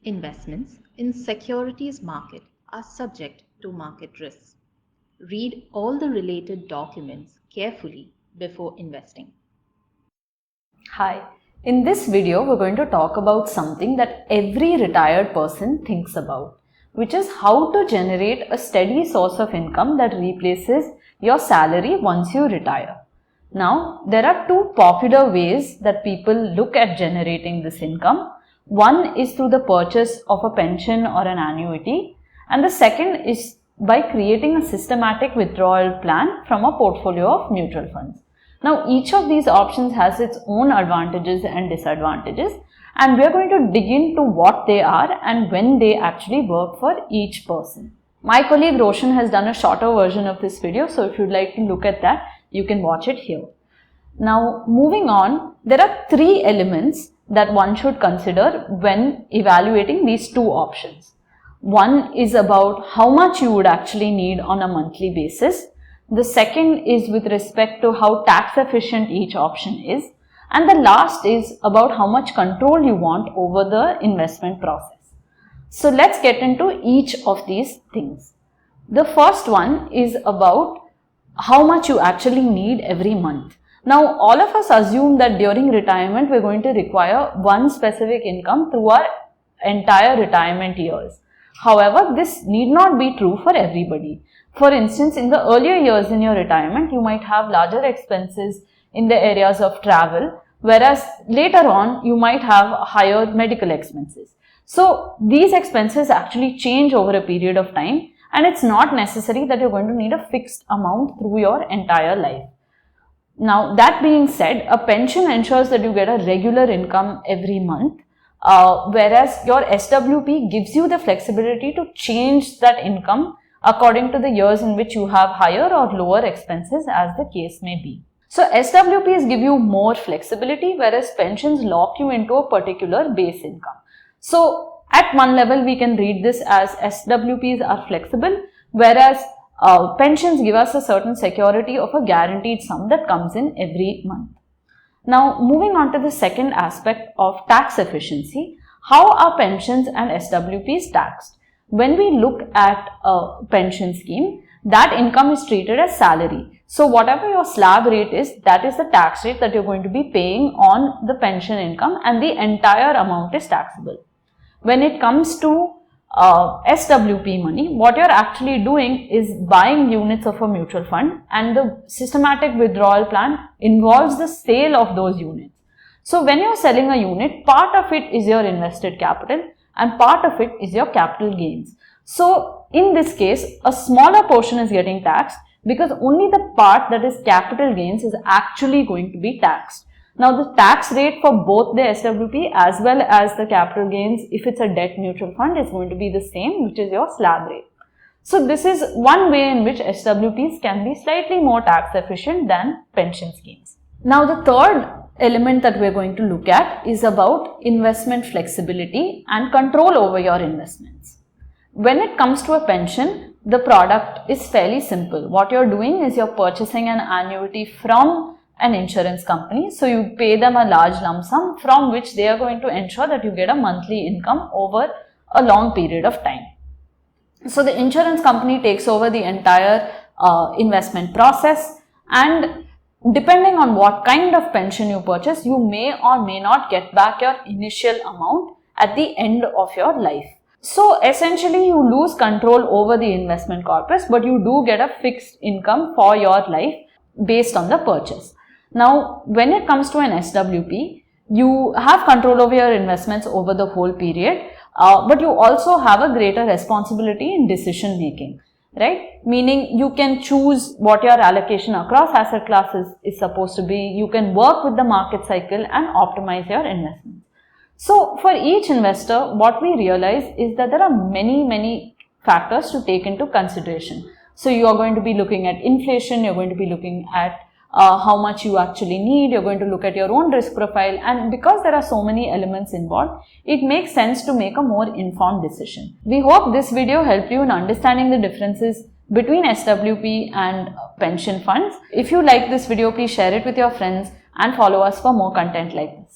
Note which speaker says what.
Speaker 1: Investments in securities market are subject to market risks. Read all the related documents carefully before investing.
Speaker 2: Hi, in this video we're going to talk about something that every retired person thinks about, which is how to generate a steady source of income that replaces your salary once you retire. Now, there are two popular ways that people look at generating this income. One is through the purchase of a pension or an annuity, and the second is by creating a systematic withdrawal plan from a portfolio of mutual funds. Now, each of these options has its own advantages and disadvantages, and we are going to dig into what they are and when they actually work for each person. My colleague Roshan has done a shorter version of this video, so if you'd like to look at that, you can watch it here. Now, moving on, there are three elements that one should consider when evaluating these two options. One is about how much you would actually need on a monthly basis. The second is with respect to how tax efficient each option is. And the last is about how much control you want over the investment process. So let's get into each of these things. The first one is about how much you actually need every month. Now, all of us assume that during retirement, we're going to require one specific income through our entire retirement years. However, this need not be true for everybody. For instance, in the earlier years in your retirement, you might have larger expenses in the areas of travel, whereas later on, you might have higher medical expenses. So, these expenses actually change over a period of time, and it's not necessary that you're going to need a fixed amount through your entire life. Now, that being said, a pension ensures that you get a regular income every month, whereas your SWP gives you the flexibility to change that income according to the years in which you have higher or lower expenses, as the case may be. So, SWPs give you more flexibility, whereas pensions lock you into a particular base income. So, at one level, we can read this as SWPs are flexible, whereas pensions give us a certain security of a guaranteed sum that comes in every month. Now, moving on to the second aspect of tax efficiency, how are pensions and SWPs taxed? When we look at a pension scheme, that income is treated as salary. So, whatever your slab rate is, that is the tax rate that you're going to be paying on the pension income, and the entire amount is taxable. When it comes to SWP money, what you're actually doing is buying units of a mutual fund, and the systematic withdrawal plan involves the sale of those units. So when you're selling a unit, part of it is your invested capital and part of it is your capital gains. So in this case, a smaller portion is getting taxed because only the part that is capital gains is actually going to be taxed. Now, the tax rate for both the SWP as well as the capital gains, if it's a debt mutual fund, is going to be the same, which is your slab rate. So, this is one way in which SWPs can be slightly more tax efficient than pension schemes. Now, the third element that we're going to look at is about investment flexibility and control over your investments. When it comes to a pension, the product is fairly simple. What you're doing is you're purchasing an annuity from an insurance company. So you pay them a large lump sum from which they are going to ensure that you get a monthly income over a long period of time. So the insurance company takes over the entire investment process, and depending on what kind of pension you purchase, you may or may not get back your initial amount at the end of your life. So essentially you lose control over the investment corpus, but you do get a fixed income for your life based on the purchase. Now, when it comes to an SWP, you have control over your investments over the whole period, but you also have a greater responsibility in decision making, right? Meaning you can choose what your allocation across asset classes is supposed to be. You can work with the market cycle and optimize your investments. So, for each investor, what we realize is that there are many factors to take into consideration. So, you are going to be looking at inflation, you're going to be looking at how much you actually need, you're going to look at your own risk profile, and because there are so many elements involved, it makes sense to make a more informed decision. We hope this video helped you in understanding the differences between SWP and pension funds. If you like this video, please share it with your friends and follow us for more content like this.